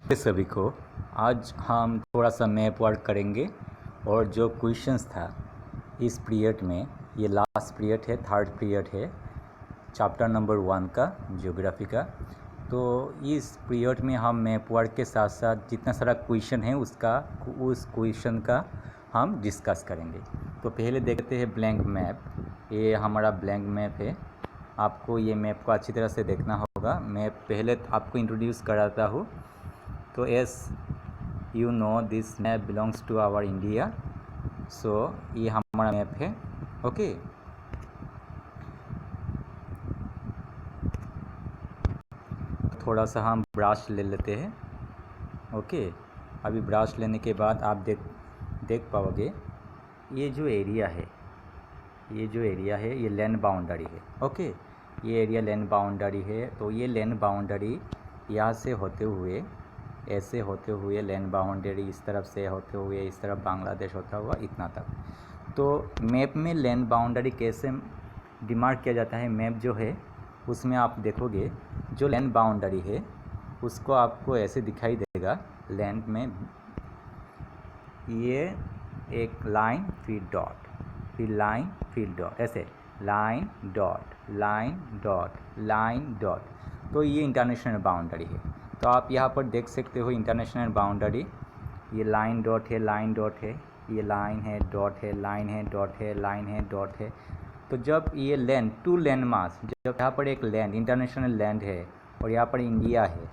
सभी को आज हम थोड़ा सा मैप वर्क करेंगे और जो क्वेश्चंस था इस पीरियड में, ये लास्ट पीरियड है, थर्ड पीरियड है चैप्टर नंबर 1 का ज्योग्राफी का। तो इस पीरियड में हम मैप वर्क के साथ साथ जितना सारा क्वेश्चन है उस क्वेश्चन का हम डिस्कस करेंगे। तो पहले देखते हैं ब्लैंक मैप। ये हमारा ब्लैंक मैप है। आपको ये मैप को अच्छी तरह से देखना होगा। मैं पहले आपको इंट्रोड्यूस कराता हूँ। तो as you know this map belongs to our India. So ये हमारा मैप है। ओके, थोड़ा सा हम ब्रश ले लेते हैं। ओके, अभी ब्रश लेने के बाद आप देख पाओगे ये जो एरिया है, ये लैंड बाउंड्री है। ओके, ये एरिया लैंड बाउंड्री है। तो ये लैंड बाउंड्री यहाँ से होते हुए, ऐसे होते हुए लैंड बाउंड्री इस तरफ से होते हुए इस तरफ बांग्लादेश होता हुआ इतना तक। तो मैप में लैंड बाउंड्री कैसे डिमार्क किया जाता है, मैप जो है उसमें आप देखोगे जो लैंड बाउंड्री है उसको आपको ऐसे दिखाई देगा। लैंड में ये एक लाइन फिर डॉट, फिर लाइन फिर डॉट, ऐसे line dot line dot line dot. तो ये इंटरनेशनल बाउंड्री है। तो आप यहाँ पर देख सकते हो इंटरनेशनल बाउंड्री, ये लाइन डॉट है, लाइन डॉट है, ये लाइन है, डॉट है, लाइन है, डॉट है, लाइन है, डॉट है। तो जब ये लैंड टू लैंड मास, जब यहाँ पर एक लैंड इंटरनेशनल लैंड है और यहाँ पर इंडिया है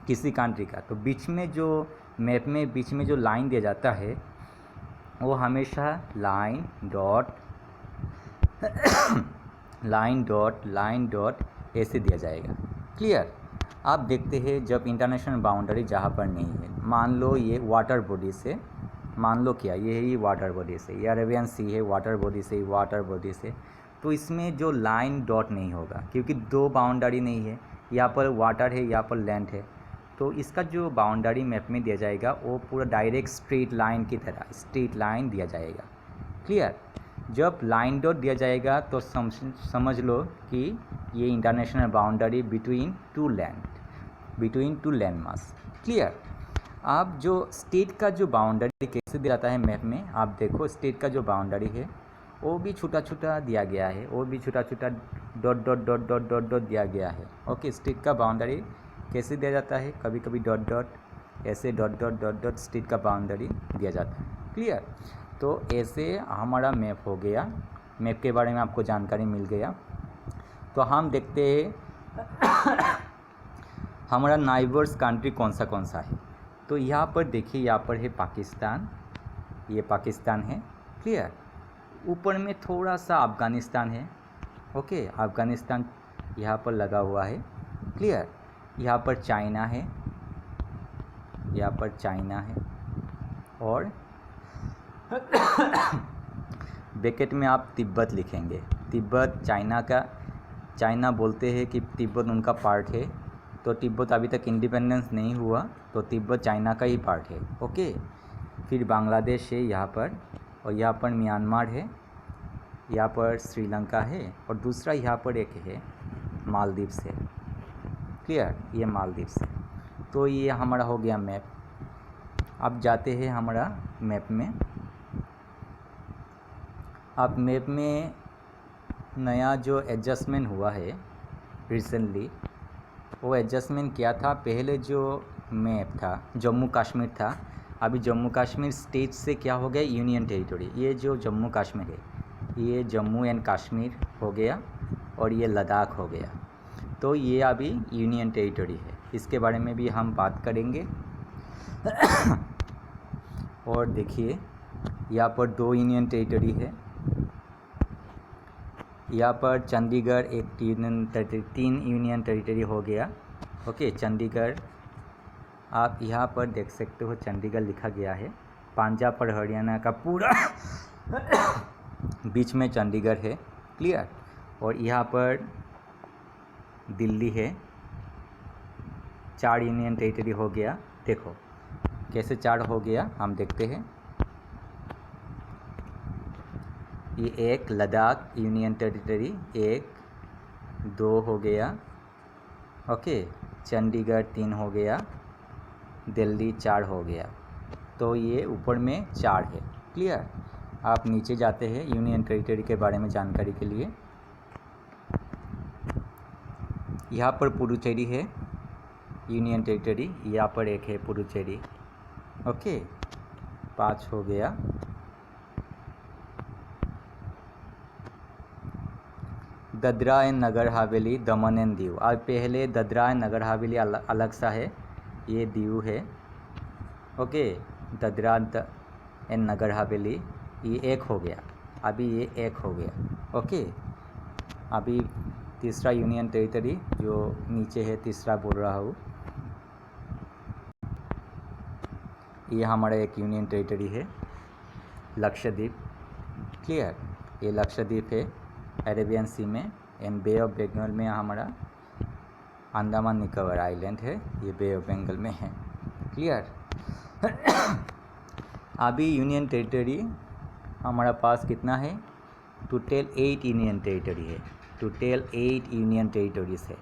किसी कंट्री का, तो बीच में जो मैप में बीच में जो लाइन दिया जाता है वो हमेशा line dot line dot line dot ऐसे दिया जाएगा। क्लियर? आप देखते हैं जब इंटरनेशनल बाउंड्री जहाँ पर नहीं है, मान लो ये वाटर बॉडी से, मान लो क्या ये है, ये वाटर बॉडी से, ये अरेबियन सी है, वाटर बॉडी से, वाटर बॉडी से, तो इसमें जो लाइन डॉट नहीं होगा क्योंकि दो बाउंड्री नहीं है, यहाँ पर वाटर है, यहाँ पर लैंड है। तो इसका जो बाउंड्री मैप में दिया जाएगा वो पूरा डायरेक्ट स्ट्रेट लाइन की तरह स्ट्रेट लाइन दिया जाएगा। क्लियर? जब लाइन डॉट दिया जाएगा तो समझ लो कि ये international boundary between two land mass. Clear? आप जो स्टेट का जो बाउंड्री कैसे दिया जाता है मैप में, आप देखो स्टेट का जो बाउंड्री है वो भी छोटा छोटा दिया गया है, वो भी छोटा छोटा dot dot dot dot dot dot दिया गया है। ओके, स्टेट का बाउंड्री कैसे दिया जाता है, कभी कभी डॉट डॉट, ऐसे dot dot dot dot state का बाउंड्री दिया जाता है। क्लियर? तो ऐसे हमारा मैप हो गया। मैप के बारे में आपको जानकारी मिल गया। तो हम देखते हैं हमारा नाइबर्स कंट्री कौन सा है। तो यहाँ पर देखिए, यहाँ पर है पाकिस्तान, ये पाकिस्तान है। क्लियर? ऊपर में थोड़ा सा अफ़गानिस्तान है। ओके, अफ़गानिस्तान यहाँ पर लगा हुआ है। क्लियर? यहाँ पर चाइना है, यहाँ पर चाइना है, और ब्रैकेट में आप तिब्बत लिखेंगे। तिब्बत चाइना का, चाइना बोलते हैं कि तिब्बत उनका पार्ट है। तो तिब्बत अभी तक इंडिपेंडेंस नहीं हुआ, तो तिब्बत चाइना का ही पार्ट है। ओके, फिर बांग्लादेश है यहाँ पर, और यहाँ पर म्यांमार है, यहाँ पर श्रीलंका है, और दूसरा यहाँ पर एक है मालदीव्स है। क्लियर? ये मालदीव्स है। तो ये हमारा हो गया मैप। अब जाते हैं हमारा मैप में। अब मैप में नया जो एडजस्टमेंट हुआ है रिसेंटली, वो एडजस्टमेंट क्या था, पहले जो मैप था जम्मू कश्मीर था, अभी जम्मू कश्मीर स्टेट से क्या हो गया, यूनियन टेरिटरी। ये जो जम्मू कश्मीर है ये जम्मू एंड कश्मीर हो गया, और ये लद्दाख हो गया। तो ये अभी यूनियन टेरिटरी है। इसके बारे में भी हम बात करेंगे। और देखिए यहाँ पर दो यूनियन टेरिटरी है। यहाँ पर चंडीगढ़ एक यूनियन टेरिटरी, 3 यूनियन टेरिटरी हो गया। ओके, चंडीगढ़ आप यहाँ पर देख सकते हो, चंडीगढ़ लिखा गया है। पंजाब और हरियाणा का पूरा बीच में चंडीगढ़ है। क्लियर? और यहाँ पर दिल्ली है। 4 यूनियन टेरिटरी हो गया। देखो कैसे 4 हो गया, हम देखते हैं। ये एक लद्दाख यूनियन टेरिटरी, 1 2 हो गया। ओके, चंडीगढ़ 3 हो गया, दिल्ली 4 हो गया। तो ये ऊपर में 4 है। क्लियर। आप नीचे जाते हैं यूनियन टेरिटरी के बारे में जानकारी के लिए। यहाँ पर पुडुचेरी है यूनियन टेरिटरी, यहाँ पर एक है पुडुचेरी। ओके, 5 हो गया। Dadra and Nagar Haveli, Daman and Diu. अब पहले दादरा एंड नगर हवेली अलग सा है, ये दीव है। ओके, दादरा एंड नगर हवेली ये एक हो गया, अभी ये एक हो गया। ओके, अभी तीसरा यूनियन टेरिटरी जो नीचे है, तीसरा बोल रहा हूँ, ये हमारा एक यूनियन टेरिटरी है, लक्षद्वीप। क्लियर। ये लक्षद्वीप है अरेबियन सी में, एंड बे ऑफ बंगाल में हमारा अंडमान निकोबार आइलैंड है, ये बे ऑफ बंगाल में है। क्लियर। अभी यूनियन टेरिटरी हमारा पास कितना है? टोटल 8 यूनियन टेरिटरी है। टोटल 8 यूनियन टेरिटरीज है।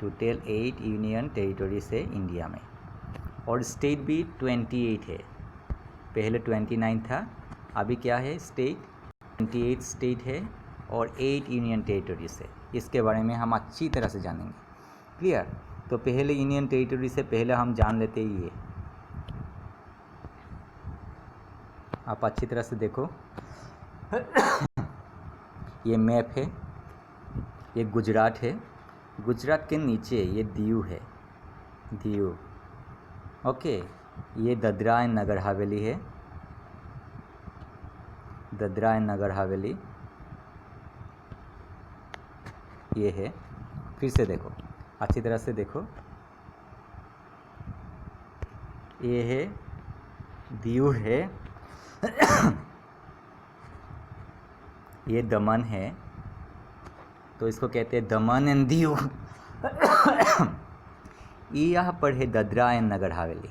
टोटल 8 यूनियन टेरिटरीज है इंडिया में। और स्टेट भी 28 है। पहले 29 था, अभी क्या है? स्टेट 28 स्टेट है और 8 यूनियन टेरिटरीज है। इसके बारे में हम अच्छी तरह से जानेंगे। क्लियर। तो पहले यूनियन टेरिटरी से पहले हम जान लेते ही है, आप अच्छी तरह से देखो। ये मैप है, ये गुजरात है, गुजरात के नीचे ये दीव है, दीव। ओके, ये दादरा एंड नगर हवेली है, दादरा एंड नगर हवेली ये है। फिर से देखो, अच्छी तरह से देखो, ये है दीव है, ये दमन है, तो इसको कहते हैं दमन एंड दीव। ये यहाँ पर है दादरा एंड नगर हवेली,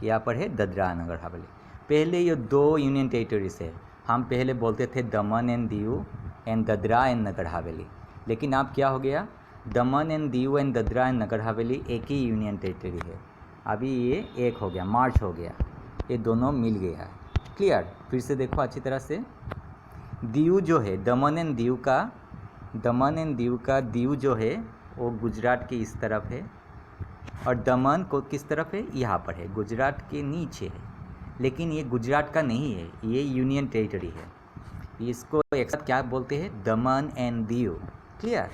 यहाँ पर है दादरा एंड नगर हवेली। पहले ये 2 यूनियन टेरिटरीज है, हम पहले बोलते थे Daman and Diu and Dadra and Nagar Haveli, लेकिन अब क्या हो गया? Daman and Diu and Dadra and Nagar Haveli एक ही यूनियन टेरिटरी है। अभी ये एक हो गया, मार्च हो गया, ये दोनों मिल गया है। क्लियर। फिर से देखो अच्छी तरह से, दीव जो है, दमन एंड दीव का, दमन एंड दीव का दीव जो है वो गुजरात के इस तरफ है, और दमन को किस तरफ है? यहाँ पर है, गुजरात के नीचे है। लेकिन ये गुजरात का नहीं है, ये यूनियन टेरिटरी है। इसको एक साथ क्या बोलते हैं? दमन एंड दीव। क्लियर।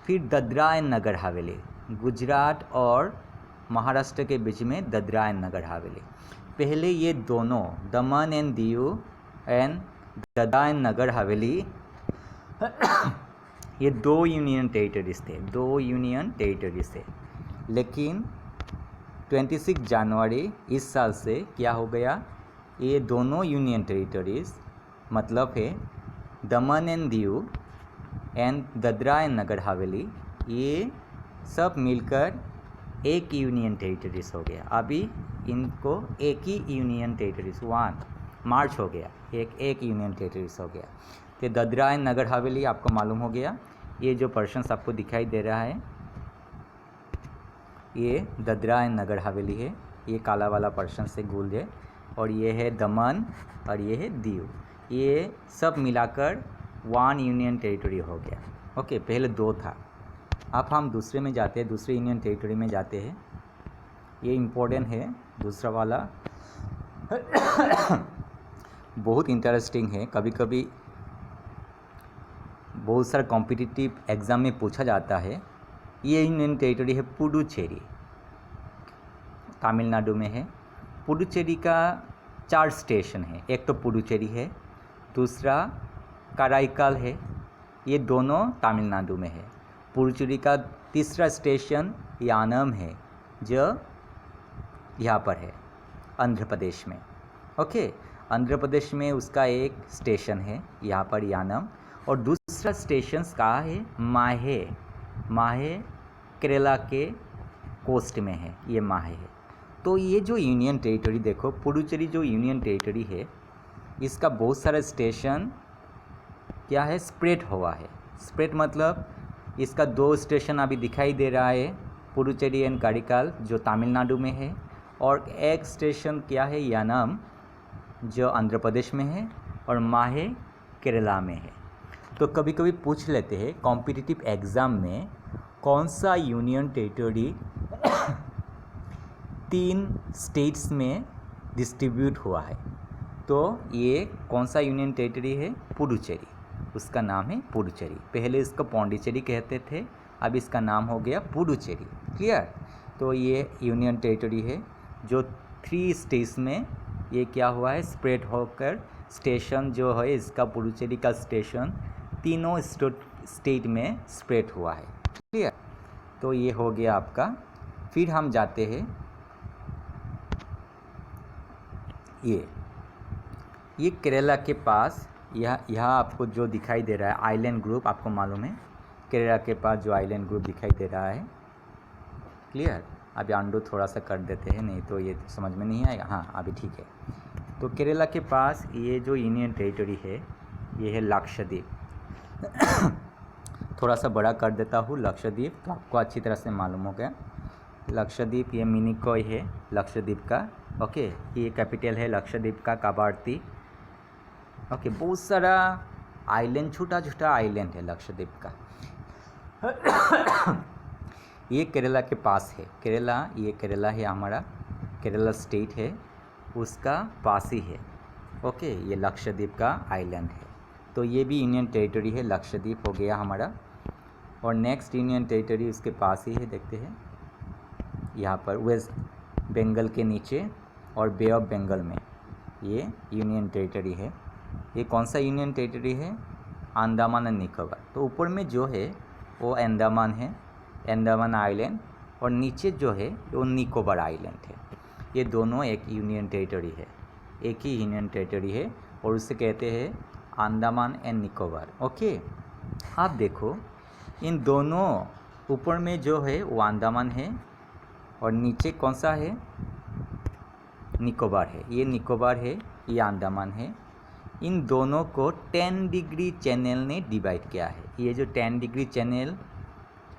फिर दादरा एंड नगर हवेली, गुजरात और महाराष्ट्र के बीच में दादरा एंड नगर हवेली। पहले ये दोनों Daman and Diu and Dadra and Nagar Haveli ये 2 यूनियन टेरिटरीज थे, 2 यूनियन टेरिटरीज थे। लेकिन 26 जनवरी इस साल से क्या हो गया? ये दोनों यूनियन टेरिटरीज मतलब है Daman and Diu and Dadra and Nagar Haveli, ये सब मिलकर एक यूनियन टेरिटरीज हो गया। अभी इनको एक ही यूनियन टेरिटरीज 1 मार्च हो गया, एक यूनियन टेरिटरीज हो गया। तो दादरा एंड नगर हवेली आपको मालूम हो गया। ये जो पर्सन्स आपको दिखाई दे रहा है ये दादरा एंड नगर हवेली है, ये काला वाला पर्सन से गोल है, और ये है दमन और ये है दीव। ये सब मिलाकर 1 यूनियन टेरिटरी हो गया। ओके, पहले 2 था। अब हम दूसरे में जाते हैं, दूसरे यूनियन टेरिटरी में जाते हैं। ये इम्पोर्टेंट है दूसरा वाला, बहुत इंटरेस्टिंग है। कभी कभी बहुत सारा कॉम्पिटिटिव एग्ज़ाम में पूछा जाता है। ये यूनियन टेरिटरी है पुडुचेरी, तमिलनाडु में है। पुडुचेरी का 4 स्टेशन है, एक तो पुडुचेरी है, दूसरा कराईकाल है, ये दोनों तमिलनाडु में है। पुडुचेरी का तीसरा स्टेशन यानम है, जो यहाँ पर है आंध्र प्रदेश में। ओके, आंध्र प्रदेश में उसका एक स्टेशन है यहाँ पर यानम, और दूसरा स्टेशन कहाँ है? माहे। माहे केरला के कोस्ट में है, ये माहे है। तो ये जो यूनियन टेरिटरी देखो, पुडुचेरी जो यूनियन टेरिटरी है, इसका बहुत सारा स्टेशन क्या है? स्प्रेड हुआ है। स्प्रेड मतलब इसका 2 स्टेशन अभी दिखाई दे रहा है पुडुचेरी एंड कारिकाल जो तमिलनाडु में है, और एक स्टेशन क्या है यानम जो आंध्र प्रदेश में है, और माहे केरला में है। तो कभी कभी पूछ लेते हैं कॉम्पिटिटिव एग्ज़ाम में कौन सा यूनियन टेरिटरी 3 स्टेट्स में डिस्ट्रीब्यूट हुआ है। तो ये कौन सा यूनियन टेरिटरी है? पुडुचेरी, उसका नाम है पुडुचेरी। पहले इसको पौंडीचेरी कहते थे, अब इसका नाम हो गया पुडुचेरी। क्लियर? तो ये यूनियन टेरिटरी है जो 3 स्टेट्स में ये क्या हुआ है, स्प्रेड होकर स्टेशन जो है इसका पुडुचेरी का स्टेशन तीनों स्टेट में स्प्रेड हुआ है। क्लियर? तो ये हो गया आपका। फिर हम जाते हैं ये केरला के पास, यह आपको जो दिखाई दे रहा है आइलैंड ग्रुप, आपको मालूम है केरला के पास जो आइलैंड ग्रुप दिखाई दे रहा है। क्लियर? अभी अंडो थोड़ा सा कर देते हैं, नहीं तो ये समझ में नहीं आएगा। हाँ, अभी ठीक है। तो केरला के पास ये जो यूनियन टेरिटरी है ये है लक्षद्वीप। थोड़ा सा बड़ा कर देता हूँ लक्षद्वीप, तो आपको अच्छी तरह से मालूम हो गया। लक्षद्वीप ये मिनिकॉय है लक्षद्वीप का। ओके, ये कैपिटल है लक्षद्वीप का कवारत्ती। ओके, बहुत सारा आइलैंड, छोटा छोटा आइलैंड है लक्षद्वीप का। ये केरला के पास है। ये केरला है हमारा, केरला स्टेट है, उसका पास ही है। ओके, ये लक्षद्वीप का आइलैंड है। तो ये भी यूनियन टेरिटरी है, लक्षद्वीप हो गया हमारा। और नेक्स्ट यूनियन टेरिटरी उसके पास ही है, देखते हैं यहाँ पर वेस्ट बंगाल के नीचे और बे ऑफ बंगाल में ये यूनियन टेरिटरी है। ये कौन सा यूनियन टेरिटरी है? अंडमान एंड निकोबार। तो ऊपर में जो है वो अंडमान है, अंडमान आइलैंड, और नीचे जो है वो निकोबार आइलैंड है। ये दोनों एक यूनियन टेरिटरी है, एक ही यूनियन टेरिटरी है, और उसे कहते हैं अंडमान एंड निकोबार। ओके, आप देखो इन दोनों, ऊपर में जो है वो अंडमान है और नीचे कौन सा है? निकोबार है। ये निकोबार है, ये अंडमान है। इन दोनों को 10 डिग्री चैनल ने डिवाइड किया है। ये जो 10 डिग्री चैनल,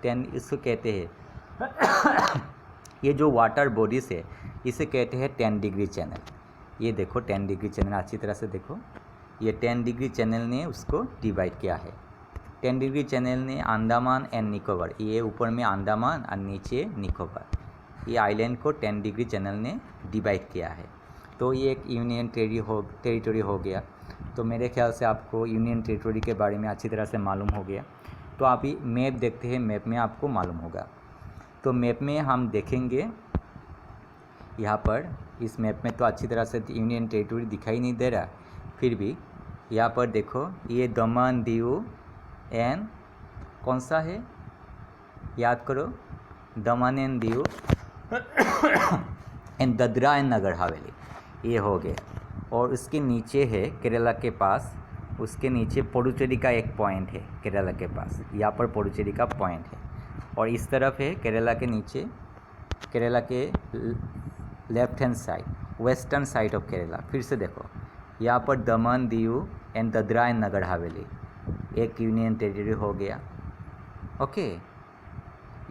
10 इसको कहते हैं ये जो वाटर बॉडीज है इसे कहते हैं 10 डिग्री चैनल। ये देखो 10 डिग्री चैनल, अच्छी तरह से देखो, ये 10 डिग्री चैनल ने उसको डिवाइड किया है। 10 डिग्री चैनल ने अंडमान एंड निकोबार, ये ऊपर में अंडमान और नीचे निकोबार, ये आइलैंड को 10 डिग्री चैनल ने डिवाइड किया है। तो ये एक यूनियन टेरिटरी हो गया। तो मेरे ख्याल से आपको यूनियन टेरिटरी के बारे में अच्छी तरह से मालूम हो गया। तो आप ये मैप देखते हैं, मैप में आपको मालूम होगा। तो मैप में हम देखेंगे यहाँ पर, इस मैप में तो अच्छी तरह से यूनियन टेरिटरी दिखाई नहीं दे रहा, फिर भी यहाँ पर देखो ये दमन दीव एंड कौन सा है, याद करो, Daman and Diu and Dadra and Nagar Haveli, ये हो गया। और उसके नीचे है केरला के पास, उसके नीचे पुडुचेरी का एक पॉइंट है केरला के पास, यहाँ पर पुडुचेरी का पॉइंट है। और इस तरफ है केरला के नीचे, केरला के left hand side, western side of Kerala. फिर से देखो यहाँ पर दमन दीव एंड दादरा एंड नगर हवेली एक यूनियन टेरिटरी हो गया। ओके,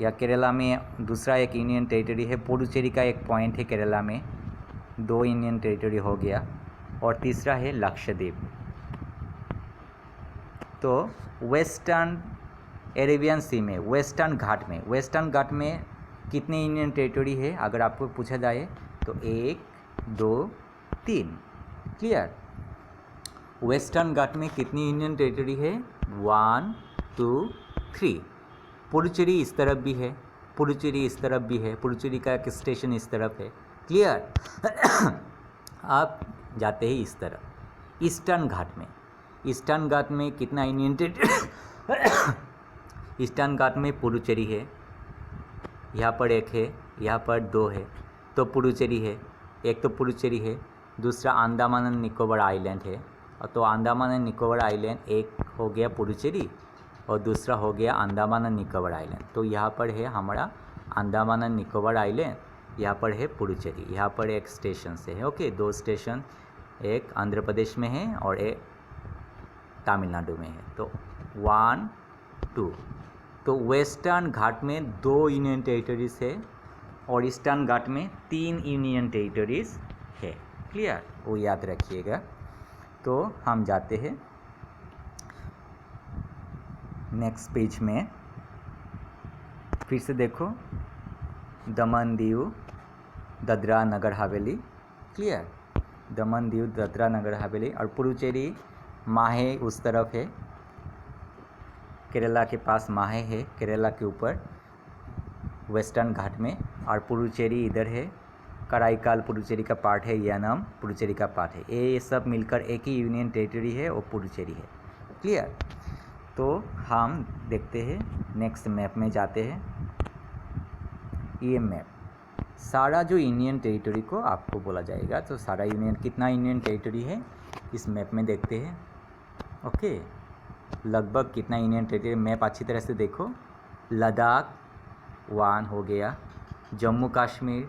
या केरला में दूसरा एक यूनियन टेरिटरी है, पुडुचेरी का एक पॉइंट है केरला में, 2 यूनियन टेरिटरी हो गया। और तीसरा है लक्षद्वीप। तो वेस्टर्न अरेबियन सी में, वेस्टर्न घाट में कितने यूनियन टेरिटरी है अगर आपको पूछा जाए तो 1 2 3। क्लियर? वेस्टर्न घाट में कितनी यूनियन टेरिटरी है? 1 2 3। पुडुचेरी इस तरफ भी है, पुडुचेरी इस तरफ भी है, पुडुचेरी का एक स्टेशन इस तरफ है। क्लियर? आप जाते ही इस तरफ ईस्टर्न घाट में कितना यूनियन टेरिटरी? ईस्टर्न घाट में पुडुचेरी है, यहाँ पर एक है, यहाँ पर 2 है, तो पुडुचेरी है, एक तो पुडुचेरी है, दूसरा अंडमान एंड निकोबार आइलैंड है। तो अंडमान एंड निकोबार आइलैंड एक हो गया पुडुचेरी और दूसरा हो गया अंडमान एंड निकोबार आइलैंड। तो यहाँ पर है हमारा अंडमान एंड निकोबार आइलैंड, यहाँ पर है पुडुचेरी, यहाँ पर एक स्टेशन से है। ओके, 2 स्टेशन, एक आंध्र प्रदेश में है और एक तमिलनाडु में है। तो 1 2 तो वेस्टर्न घाट में 2 यूनियन टेरिटरीज है और ईस्टर्न घाट में 3 यूनियन टेरिटरीज है। क्लियर, वो याद रखिएगा। तो हम जाते हैं नेक्स्ट पेज में। फिर से देखो, दमन दीव दादरा नगर हवेली। क्लियर, दमन दीव दादरा नगर हवेली और पुडुचेरी माहे उस तरफ है, केरला के पास माहे है, केरला के ऊपर वेस्टर्न घाट में, और पुडुचेरी इधर है, कराईकाल पुडुचेरी का पार्ट है, यानम पुडुचेरी का पार्ट है। ये सब मिलकर एक ही यूनियन टेरिटरी है और पुडुचेरी है। क्लियर, तो हम देखते हैं नेक्स्ट मैप में जाते हैं। ये मैप सारा जो यूनियन टेरिटरी को आपको बोला जाएगा, तो सारा यूनियन कितना यूनियन टेरिटरी है इस मैप में देखते हैं। ओके, लगभग कितना यूनियन टेरिटरी, मैप अच्छी तरह से देखो। लद्दाख 1 हो गया, जम्मू कश्मीर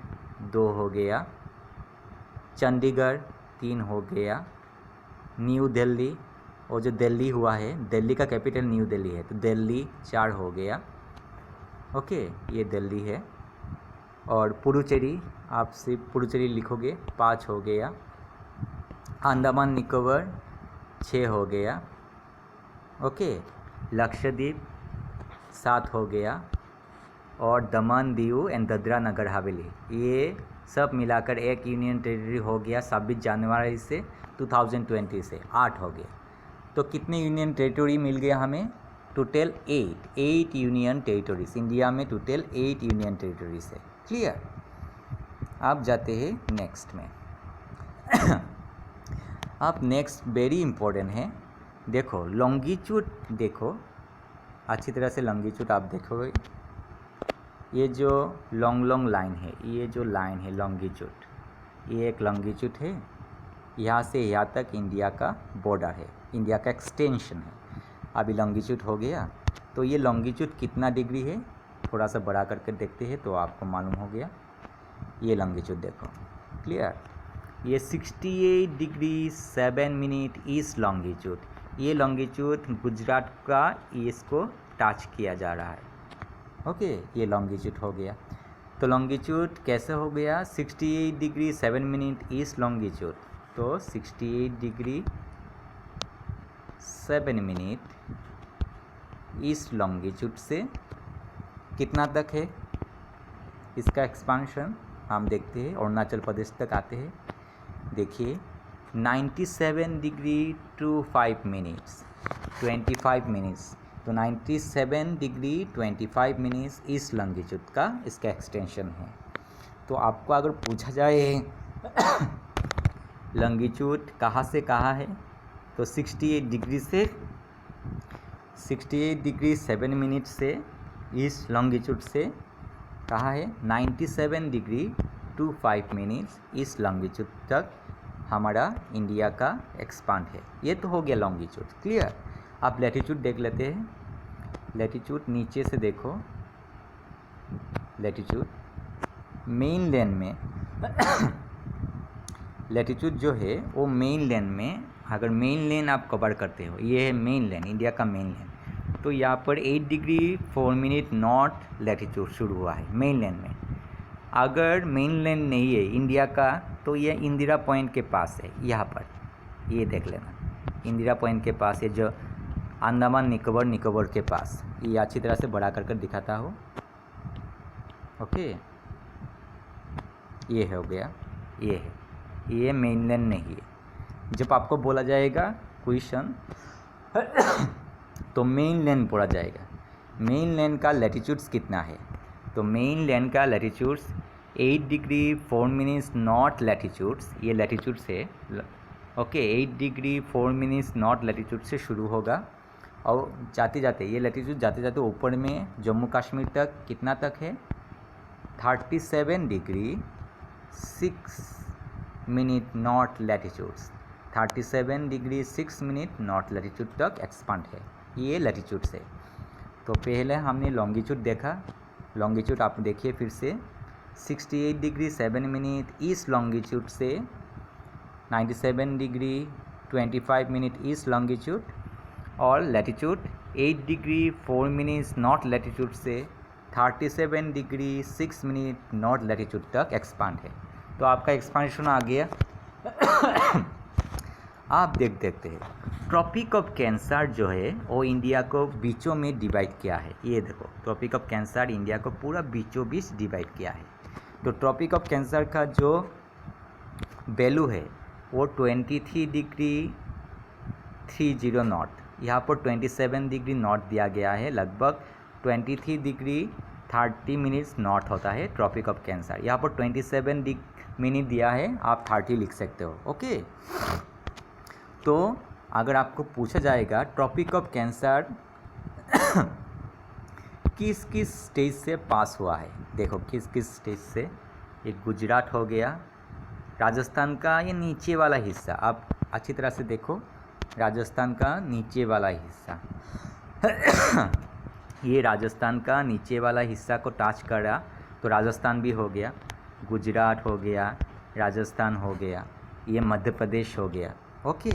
2 हो गया, चंडीगढ़ 3 हो गया, न्यू दिल्ली, और जो दिल्ली हुआ है, दिल्ली का कैपिटल न्यू दिल्ली है, तो दिल्ली 4 हो गया। ओके, ये दिल्ली है। और पुडुचेरी, आप सिर्फ पुडुचेरी लिखोगे, 5 हो गया। अंडमान निकोबार 6 हो गया। ओके, लक्षद्वीप 7 हो गया। और दमन दीव एंड दादरा नगर हवेली, ये सब मिलाकर एक यूनियन टेरिटरी हो गया 26 जनवरी से 2020 से 8 हो गया। तो कितने यूनियन टेरिटरी मिल गया हमें? Total 8 union territories. इंडिया में टोटल 8 यूनियन टेरिटरीज है। क्लियर, आप जाते हैं नेक्स्ट में। आप नेक्स्ट वेरी इंपॉर्टेंट है, देखो लॉन्गिट्यूड, देखो अच्छी तरह से लॉन्गिट्यूड आप देखोगे। ये जो लॉन्ग लाइन है, ये जो लाइन है लॉन्गिट्यूड, ये एक लॉन्गिट्यूड है, यहाँ से यहाँ तक इंडिया का बॉर्डर है, इंडिया का एक्सटेंशन है। अभी लॉन्गिट्यूड हो गया, तो ये लॉन्गिट्यूड कितना डिग्री है थोड़ा सा बड़ा करके देखते हैं तो आपको मालूम हो गया। ये लॉन्गिट्यूड देखो। क्लियर, ये 68 डिग्री 7 मिनट ईस्ट लॉन्गिट्यूड, ये लॉन्गिट्यूड गुजरात का इसको टच किया जा रहा है। ओके, ये लॉन्गिट्यूड हो गया। तो लॉन्गिट्यूड कैसे हो गया? 68 डिग्री 7 मिनट ईस्ट लॉन्गिट्यूड, तो 68 डिग्री 7 मिनट ईस्ट लॉन्गिट्यूड से कितना तक है इसका एक्सपांशन हम देखते हैं, अरुणाचल प्रदेश तक आते हैं। देखिए 97 डिग्री टू 5 मिनट्स 25 मिनट्स, तो 97 डिग्री 25 मिनट्स ईस्ट लॉन्गिट्यूड का इसका एक्सटेंशन है। तो आपको अगर पूछा जाए लॉन्गिट्यूड कहाँ से कहाँ है, तो 68 डिग्री से 68 डिग्री 7 मिनट से ईस्ट लॉन्गिट्यूड से कहाँ है 97 degree two 5 minutes east longitude तक हमारा इंडिया का एक्सपांड है। ये तो हो गया लॉन्गिट्यूड। क्लियर, आप लैटिट्यूड देख लेते हैं। लैटिट्यूड नीचे से देखो, लैटिट्यूड मेन लैंड में लैटिट्यूड जो है वो मेन लैंड में, अगर मेन लैंड आप कवर करते हो, ये है मेन लैंड, इंडिया का मेन लैंड, तो यहाँ पर 8 डिग्री 4 मिनट नॉर्थ लैटिट्यूड शुरू हुआ है मेन लैंड में। अगर मेन लैंड नहीं है इंडिया का, तो ये इंदिरा पॉइंट के पास है, यहाँ पर ये देख लेना, इंदिरा पॉइंट के पास है, जो अंडमान निकोबार के पास। ये अच्छी तरह से बड़ा कर दिखाता हो। ओके, ये हो गया, ये है, ये मेन लैंड नहीं है। जब आपको बोला जाएगा क्वेश्चन तो मेन लैंड पढ़ा जाएगा, मेन लैंड का लैटिट्यूड्स कितना है, तो मेन लैंड का latitudes 8 degree 4 minutes north latitudes, ये लैटिट्यूड्स है। Okay, 8 degree 4 minutes north latitude से शुरू होगा और जाते जाते ये लैटिट्यूड जाते जाते ऊपर में जम्मू कश्मीर तक कितना तक है 37 degree 6 minute north latitudes, 37 degree 6 minute north latitude तक एक्सपांड है ये लैटिट्यूड से। तो पहले हमने लॉन्गिट्यूड देखा, लॉन्गिट्यूड आप देखिए फिर से 68 डिग्री 7 मिनट ईस्ट लॉन्गिट्यूड से 97 डिग्री 25 मिनट ईस्ट लॉन्गिट्यूड, और latitude 8 degree 4 minutes north latitude से 37 डिग्री 6 मिनट नॉर्थ लैटिट्यूड तक एक्सपांड है। तो आपका एक्सपांशन आ गया। आप देखते हैं ट्रॉपिक ऑफ कैंसर जो है वो इंडिया को बीचों में डिवाइड किया है। ये देखो ट्रॉपिक ऑफ कैंसर इंडिया को पूरा बीचों बीच डिवाइड किया है। तो ट्रॉपिक ऑफ कैंसर का जो वैल्यू है वो 23 डिग्री 30 नॉर्थ, यहाँ पर 27 डिग्री नॉर्थ दिया गया है, लगभग 23 डिग्री 30 मिनट्स नॉर्थ होता है ट्रॉपिक ऑफ कैंसर। यहाँ पर 27 मिनट दिया है, आप 30 लिख सकते हो। ओके, तो अगर आपको पूछा जाएगा ट्रॉपिक ऑफ कैंसर किस किस स्टेज से पास हुआ है, देखो किस किस स्टेज से। एक गुजरात हो गया, राजस्थान का ये नीचे वाला हिस्सा, आप अच्छी तरह से देखो, राजस्थान का नीचे वाला हिस्सा ये राजस्थान का नीचे वाला हिस्सा को टच कर रहा, तो राजस्थान भी हो गया, गुजरात हो गया, राजस्थान हो गया, ये मध्य प्रदेश हो गया। ओके,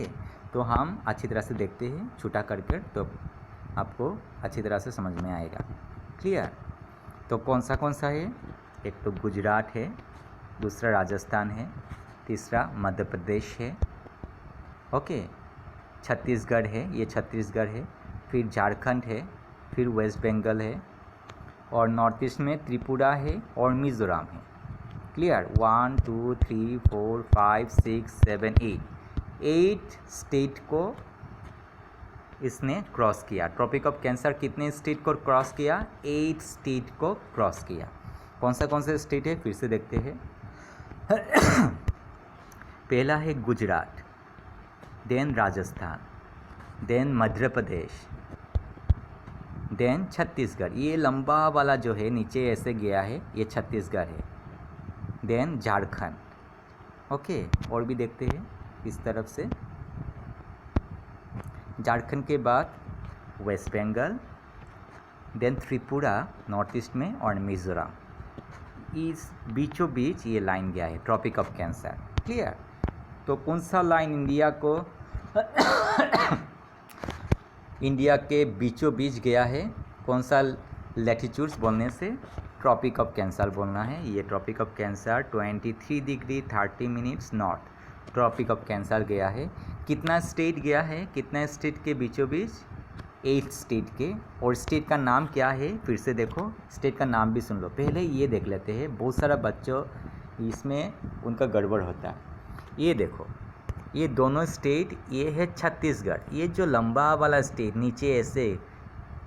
तो हम अच्छी तरह से देखते हैं छूटा कर तो आपको अच्छी तरह से समझ में आएगा। क्लियर? तो कौन सा है, एक तो गुजरात है, दूसरा राजस्थान है, तीसरा मध्य प्रदेश है, ओके, छत्तीसगढ़ है, ये छत्तीसगढ़ है, फिर झारखंड है, फिर वेस्ट बंगाल है, और नॉर्थ ईस्ट में त्रिपुरा है और मिज़ोरम है। क्लियर? 1 2 3 4 5 6 7 8 स्टेट को इसने क्रॉस किया। ट्रॉपिक ऑफ कैंसर कितने स्टेट को क्रॉस किया? 8 स्टेट को क्रॉस किया। कौन से स्टेट है फिर से देखते हैं। पहला है Gujarat, then Rajasthan, then Madhya Pradesh, then Chhattisgarh, ये लंबा वाला जो है नीचे ऐसे गया है ये छत्तीसगढ़ है, देन झारखंड। ओके, और भी देखते हैं इस तरफ से, झारखंड के बाद West Bengal, then Tripura north east में, और मिज़ोरम। इस बीचों बीच ये लाइन गया है ट्रॉपिक ऑफ कैंसर। क्लियर? तो कौन सा लाइन इंडिया को इंडिया के बीचों बीच गया है, कौन सा लैटिट्यूड्स बोलने से ट्रॉपिक ऑफ कैंसर बोलना है। ये Tropic of Cancer 23 degree 30 minutes north Tropic of Cancer गया है। कितना स्टेट गया है, कितना स्टेट के बीचों बीच? 8 स्टेट के। और स्टेट का नाम क्या है फिर से देखो, स्टेट का नाम भी सुन लो। पहले ये देख लेते हैं, बहुत सारा बच्चों इसमें उनका गड़बड़ होता है। ये देखो, ये दोनों स्टेट, ये है छत्तीसगढ़, ये जो लंबा वाला स्टेट नीचे ऐसे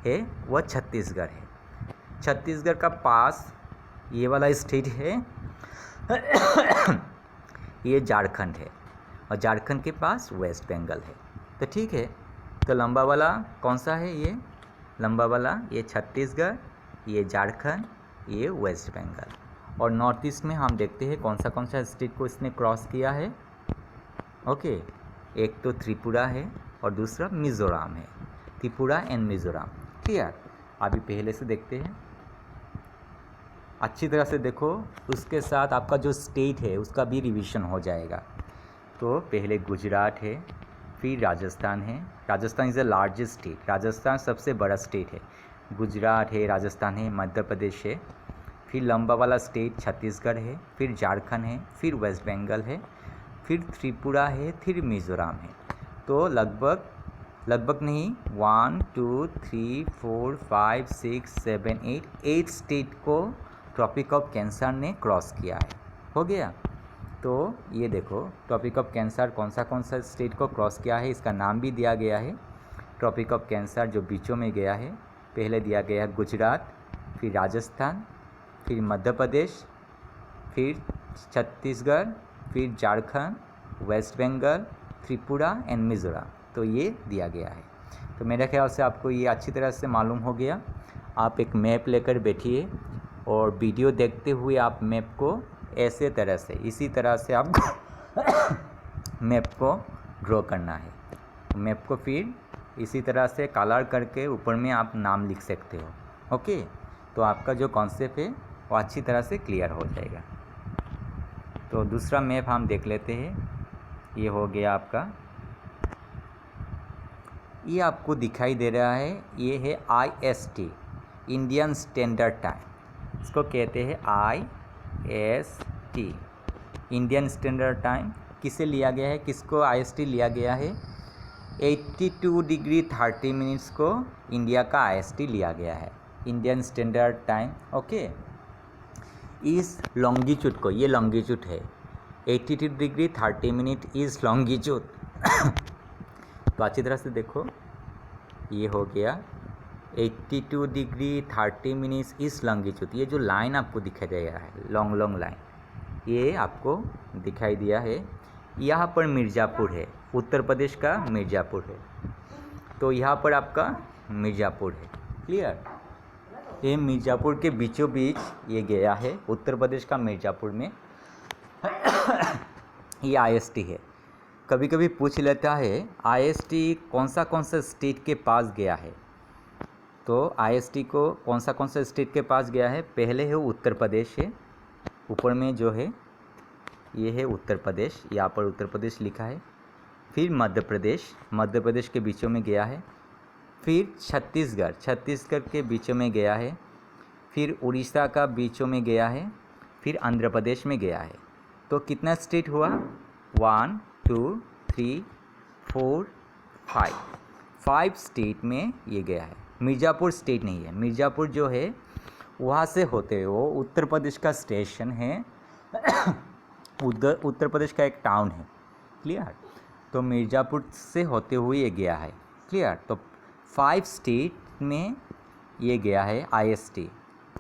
है वह छत्तीसगढ़ है। छत्तीसगढ़ का पास ये वाला स्टेट है ये झारखंड है, और झारखंड के पास वेस्ट बंगाल है। तो ठीक है, तो लंबा वाला कौन सा है? ये लंबा वाला ये छत्तीसगढ़, ये झारखंड, ये वेस्ट बंगाल। और नॉर्थ ईस्ट में हम देखते हैं कौन सा स्टेट को इसने क्रॉस किया है। ओके, एक तो त्रिपुरा है और दूसरा मिज़ोरम है, त्रिपुरा एंड मिज़ोरम। क्लियर? अभी पहले से देखते हैं, अच्छी तरह से देखो, उसके साथ आपका जो स्टेट है उसका भी रिवीजन हो जाएगा। तो पहले गुजरात है, फिर राजस्थान है, Rajasthan is the largest state, Rajasthan सबसे बड़ा स्टेट है, गुजरात है, राजस्थान है, मध्य प्रदेश है, फिर लंबा वाला स्टेट छत्तीसगढ़ है, फिर झारखंड है, फिर वेस्ट बंगाल है, फिर त्रिपुरा है, फिर मिज़ोरम है। तो लगभग नहीं, 1 2 3 4 5 6 7 8 स्टेट को ट्रॉपिक ऑफ कैंसर ने क्रॉस किया है। हो गया? तो ये देखो ट्रॉपिक ऑफ कैंसर कौन सा स्टेट को क्रॉस किया है, इसका नाम भी दिया गया है। ट्रॉपिक ऑफ कैंसर जो बीचों में गया है, पहले दिया गया है गुजरात, फिर राजस्थान, फिर मध्य प्रदेश, फिर छत्तीसगढ़, फिर झारखंड, वेस्ट बंगाल, त्रिपुरा एंड मिज़ोरम। तो ये दिया गया है। तो मेरे ख्याल से आपको ये अच्छी तरह से मालूम हो गया। आप एक मैप लेकर बैठिए और वीडियो देखते हुए आप मैप को ऐसे तरह से, इसी तरह से आपको मैप को ड्रॉ करना है। मैप को फिर इसी तरह से कलर करके ऊपर में आप नाम लिख सकते हो। ओके, तो आपका जो कॉन्सेप्ट है वो अच्छी तरह से क्लियर हो जाएगा। तो दूसरा मैप हम देख लेते हैं। ये हो गया आपका ये आपको दिखाई दे रहा है, ये है IST, इंडियन स्टैंडर्ड टाइम। इसको कहते हैं IST, इंडियन स्टैंडर्ड टाइम। किसे लिया गया है, किसको IST लिया गया है? 82 डिग्री 30 मिनट्स को इंडिया का IST लिया गया है, इंडियन स्टैंडर्ड टाइम। ओके, इस लॉन्गिट्यूड को, ये लॉन्गिट्यूड है 82 डिग्री 30 मिनट इज़ लॉन्गिट्यूड। तो अच्छी तरह से देखो, ये हो गया 82 डिग्री 30 मिनट्स इस लॉन्गिट्यूड। ये जो लाइन आपको दिखाई दे रहा है, लॉन्ग लॉन्ग लाइन, ये आपको दिखाई दिया है। यहाँ पर मिर्ज़ापुर है, उत्तर प्रदेश का मिर्ज़ापुर है। तो यहाँ पर आपका मिर्ज़ापुर है, क्लियर। ये मिर्ज़ापुर के बीचों बीच ये गया है, उत्तर प्रदेश का मिर्ज़ापुर में। ये IST है। कभी कभी पूछ लेता है IST कौन सा स्टेट के पास गया है। तो IST को कौन सा स्टेट के पास गया है? पहले है उत्तर प्रदेश है, ऊपर में जो है ये है उत्तर प्रदेश, यहाँ पर उत्तर प्रदेश लिखा है। फिर मध्य प्रदेश के बीचों में गया है। फिर छत्तीसगढ़ के बीचों में गया है। फिर उड़ीसा का बीचों में गया है। फिर आंध्र प्रदेश में गया है। तो कितना स्टेट हुआ? 1 2 3 4 5 स्टेट में ये गया है। मिर्ज़ापुर स्टेट नहीं है, मिर्ज़ापुर जो है वहाँ से होते हुए, वो उत्तर प्रदेश का स्टेशन है। उत्तर प्रदेश का एक टाउन है, क्लियर। तो मिर्ज़ापुर से होते हुए ये गया है, क्लियर। तो 5 स्टेट में ये गया है IST,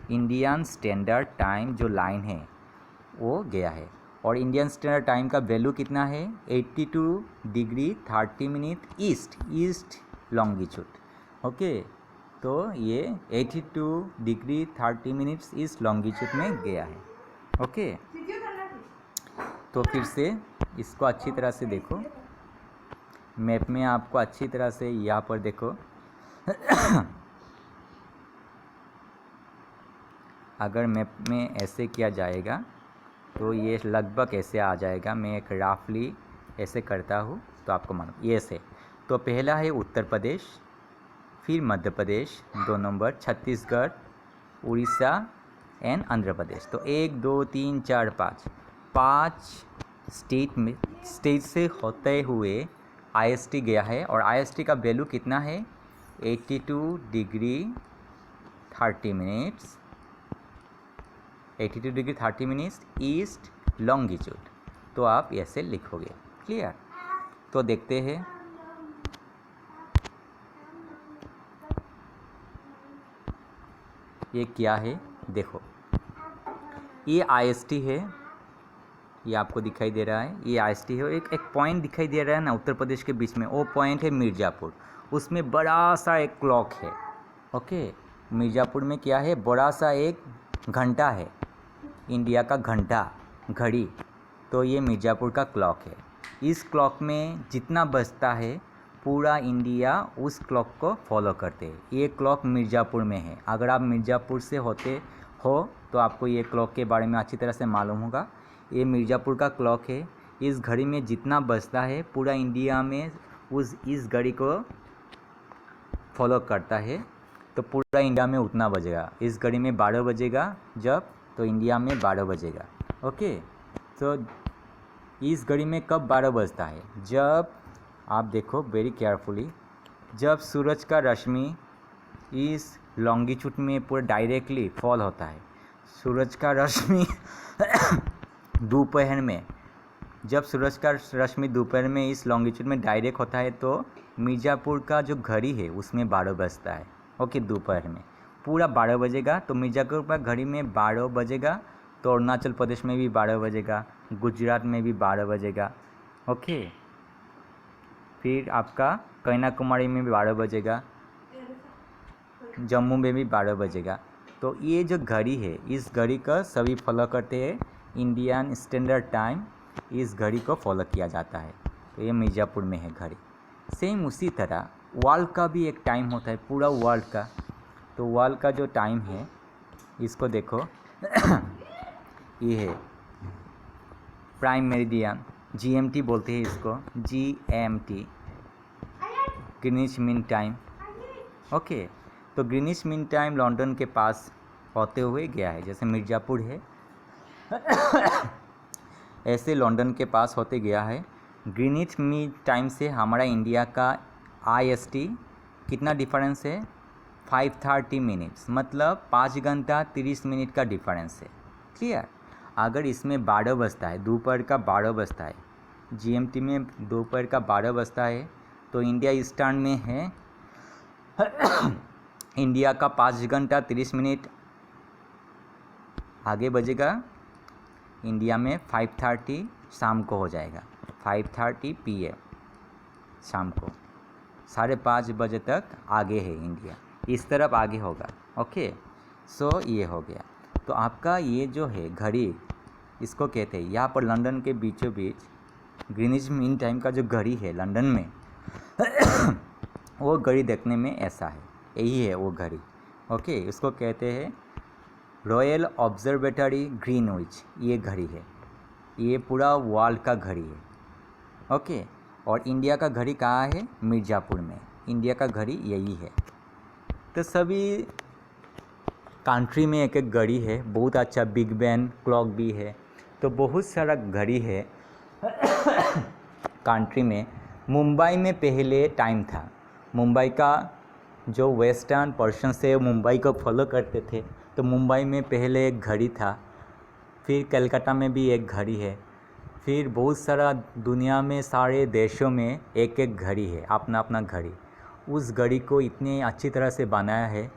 इंडियन स्टैंडर्ड टाइम जो लाइन है वो गया है। और इंडियन स्टैंडर्ड टाइम का वैल्यू कितना है? 82 degree 30 minute east longitude. Okay, तो ये 82 डिग्री 30 मिनट्स ईस्ट लॉन्गिट्यूड में गया है। ओके, तो फिर से इसको अच्छी तरह से देखो, मैप में आपको अच्छी तरह से यहाँ पर देखो। अगर मैप में ऐसे किया जाएगा तो ये लगभग ऐसे आ जाएगा। मैं एक राफली ऐसे करता हूँ तो आपको मालूम, ये से। तो पहला है उत्तर प्रदेश, फिर मध्य प्रदेश 2 नंबर, छत्तीसगढ़, उड़ीसा एंड आंध्र प्रदेश। तो 1 2 3 4 5 स्टेट से होते हुए IST गया है। और IST का वैल्यू कितना है? 82 degree 30 minutes, 82 degree 30 minutes east longitude. तो आप ऐसे लिखोगे, क्लियर। तो देखते हैं, ये क्या है, देखो। ये IST है, ये आपको दिखाई दे रहा है, ये IST है। एक पॉइंट दिखाई दे रहा है ना उत्तर प्रदेश के बीच में, वो पॉइंट है मिर्ज़ापुर। उसमें बड़ा सा एक क्लॉक है। ओके, मिर्ज़ापुर में क्या है? बड़ा सा एक घंटा है, इंडिया का घंटा, घड़ी। तो ये मिर्ज़ापुर का क्लॉक है। इस क्लॉक में जितना बजता है पूरा इंडिया उस क्लॉक को फॉलो करते हैं। ये क्लॉक मिर्ज़ापुर में है। अगर आप मिर्ज़ापुर से होते हो तो आपको ये क्लॉक के बारे में अच्छी तरह से मालूम होगा। ये मिर्ज़ापुर का क्लॉक है। इस घड़ी में जितना बजता है पूरा इंडिया में इस घड़ी को फॉलो करता है। तो पूरा इंडिया में उतना बजेगा। इस घड़ी में 12 बजेगा जब, तो इंडिया में 12 बजेगा। ओके, तो इस घड़ी में कब 12 बजता है? जब आप देखो वेरी केयरफुली, जब सूरज का रश्मि इस लॉन्गिट्यूड में पूरा डायरेक्टली फॉल होता है। सूरज का रश्मि दोपहर में, जब सूरज का रश्मि दोपहर में इस लॉन्गिट्यूड में डायरेक्ट होता है तो मिर्ज़ापुर का जो घड़ी है उसमें 12 बजता है। ओके, दोपहर में पूरा 12 बजेगा। तो मिर्ज़ापुर का घड़ी में 12 बजेगा, तो अरुणाचल प्रदेश में भी 12 बजेगा, गुजरात में भी 12 बजेगा। ओके, फिर आपका कन्याकुमारी में भी 12 बजेगा, जम्मू में भी 12 बजेगा। तो ये जो घड़ी है, इस घड़ी का सभी फॉलो करते हैं। इंडियन स्टैंडर्ड टाइम, इस घड़ी को फॉलो किया जाता है। तो ये मिर्ज़ापुर में है घड़ी। सेम उसी तरह वर्ल्ड का भी एक टाइम होता है, पूरा वर्ल्ड का। तो वर्ल्ड का जो टाइम है इसको देखो। ये है प्राइम मेरिडियन, GMT बोलते हैं इसको, GMT, Greenwich mean time. Okay, तो ग्रीनिच मीन टाइम लंदन के पास होते हुए गया है, जैसे मिर्ज़ापुर है ऐसे लंदन के पास होते गया है। ग्रीनिच मीन टाइम से हमारा इंडिया का IST कितना डिफरेंस है, 5:30 मिनट्स, मतलब 5 घंटा 30 मिनट का डिफरेंस है। क्लियर। अगर इसमें 12 बजता है, दोपहर का 12 बजता है, GMT में दोपहर का 12 बजता है, तो इंडिया ईस्टर्न में है इंडिया का 5 घंटा 30 मिनट आगे बजेगा, इंडिया में 5:30 शाम को हो जाएगा, 5:30 PM शाम को, 5:30 बजे तक आगे है इंडिया, इस तरफ आगे होगा। ओके, सो ये हो गया। तो आपका ये जो है घड़ी, इसको कहते हैं, यहाँ पर लंदन के बीचों बीच ग्रीनिच मीन टाइम का जो घड़ी है लंदन में वो घड़ी देखने में ऐसा है, यही है वो घड़ी। ओके, इसको कहते हैं रॉयल ऑब्जर्वेटरी ग्रीनविच, ये घड़ी है, ये पूरा वर्ल्ड का घड़ी है। ओके, और इंडिया का घड़ी कहाँ है, मिर्ज़ापुर में, इंडिया का घड़ी यही है। तो सभी कंट्री में एक एक घड़ी है, बहुत अच्छा बिग बैन क्लॉक भी है, तो बहुत सारा घड़ी है कंट्री में। मुंबई में पहले टाइम था, मुंबई का जो वेस्टर्न पर्सन से मुंबई को फॉलो करते थे, तो मुंबई में पहले एक घड़ी था, फिर कलकत्ता में भी एक घड़ी है, फिर बहुत सारा दुनिया में सारे देशों में एक एक घड़ी है, अपना अपना घड़ी। उस घड़ी को इतनी अच्छी तरह से बनाया है